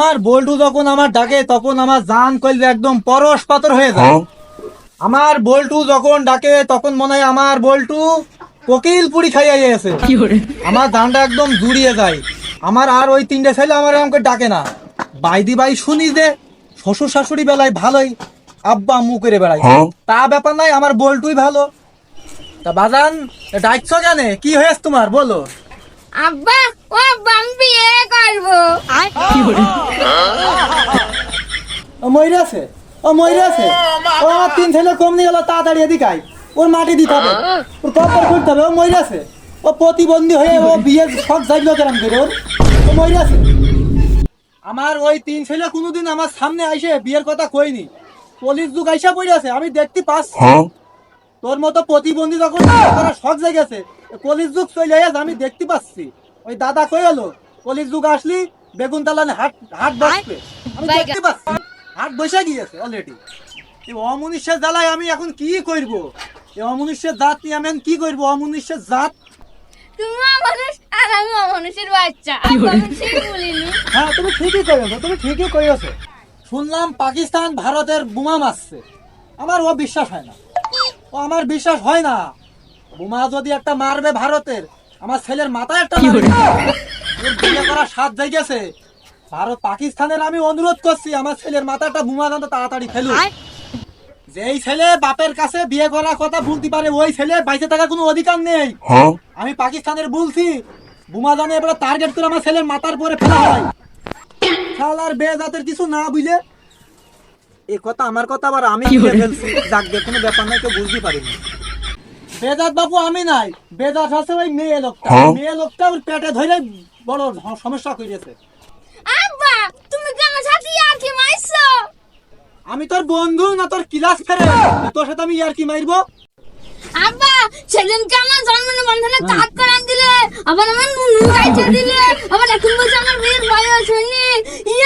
আমার বল্টু যখন আমার ডাকে তখন আমার জান কইলে একদম পরশ পাথর হয়ে যায়। আমার বল্টু যখন ডাকে তখন মনে হয় আমার বল্টু কোকিল পুরি খাইয়া গেছে। আমার জানটা একদম জুড়িয়ে যায়। আমার আর ওই তিনটে ছেলে আমার আমাকে ডাকে না। বাইদি বাই শুনি যে শ্বশুর শাশুড়ি বেলায় ভালোই আব্বা আম্মু করে বেড়াই, তা ব্যাপার নাই, আমার বল্টুই ভালো। তা বাজান ডাকছো জানে কি হয়েছে তোমার বলো? আব্বা ও আব্বা আমি বিয়ে করবো। ও ময়রা আছে, ও ময়রা আছে, ও আমার তিন ছেলে কম নিয়ে গেল, তাড়াতাড়ি এদিকে আয়, ওর মাটি দিতে হবে, ওর কপাল করতে হবে। ও ময়রা আছে, ও প্রতিবন্ধী হয়ে ও বিয়ের সব যাইলো কেরাম করে ওর, ও ময়রা আছে। আমার ওই তিন ছেলে কোনোদিন আমার সামনে আইসে বিয়ের কথা কইনি, পুলিশ যুগ আইসা পড়ে আছে, আমি দেখতে পাচ্ছি। তোর মতো প্রতিবন্ধী যখন তারা শখ জায়গা গেছে, পুলিশ যুগ চলে গেছে আমি দেখতে পাচ্ছি। ওই দাদা কই এলো, পুলিশ যুগ আসলি বেগুন তালানে হাট হাট বসবে, আমি দেখতে পাচ্ছি হাট বসে গিয়েছে অলরেডি। এই অমনুষ্যের জ্বালায় আমি এখন কি করব? এই অমনুষ্যের জাত নিয়ে আমি এখন কি করবো? অমনুষ্যের জাত। তুমি মানুষ আর আমি মানুষের বাচ্চা, আমি ঠিক বলিনি। হ্যাঁ তুমি ঠিকই করেছো, তুমি ঠিকই করেছো। শুনলাম পাকিস্তান ভারতের বোমা মারছে, আমার ও বিশ্বাস হয় না, ও আমার বিশ্বাস হয় না। বোমা যদি একটা মারবে ভারতের, আমার ছেলের মাথায় একটা মারবে। ওর বিয়ে করার সাত যাই গেছে। ভারত পাকিস্তানের আমি অনুরোধ করছি আমার ছেলের মাথাটা বোমা যেন তাড়াতাড়ি ফেলুক। যেই ছেলে বাপের কাছে বিয়ে করার কথা বলতে পারে ওই ছেলে বাইসে থাকার কোনো অধিকার নেই। আমি পাকিস্তানের বলছি বোমা জানে এবার টার্গেট করে আমার ছেলের মাথার পরে ফেলা হয়। শালার বেজাতের কিছু না বুঝলে এই কথা আমার কথা আবার আমি বলে ফেলছি। যাক গে, কোনো ব্যাপার নাই, কেউ বুঝতে পারিনি। বেজাত বাবু আমি নাই, বেজাত আছে ওই মেয়ে লোকটা। মেয়ে লোকটা ওর পেটে ধরে বড় সমস্যা করেছে। আব্বা তুমি কি আমার সাথে আর কি মাইছো? আমি তোর বন্ধু না তোর ক্লাস ফেরে, তোর সাথে আমি আর কি মারবো? আব্বা সেদিনকে আমার জন্মদিন বন্ধনে কাট করান দিলে, আবার আমার নুনু গাইতে দিলে, আবার এখন বলছে আমার বিয়ের বয়স হয়নি,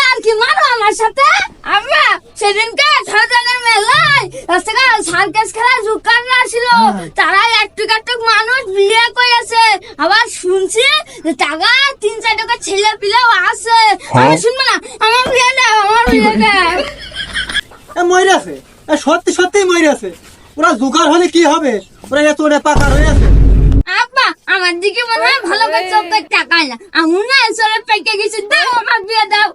আর কি মারো আমার সাথে? আব্বা সেদিনকে ঠাকুরের মেলায় রাস্তায় সার্কাস খেলা জুকাররা ছিল, তারা একটু একটু মানুষ বিয়ে করেছে। আবার শুনছি যে টাকা 3-4 টাকা ছেলে পিলেও আছে। আমি শুনবো না, আমার বিয়ে দাও, আমার বিয়ে দাও। মরে আছে, সত্যি সত্যি মরে আছে। ওরা জোগাড় হলে কি হবে? ওরা এত পাকা হয়ে আছে। আব্বা আমার দিকে মনে হয় ভালো করে চোখ টাকা না, আমি না এসে পেকে গেছি, দাও আমার বিয়ে দাও।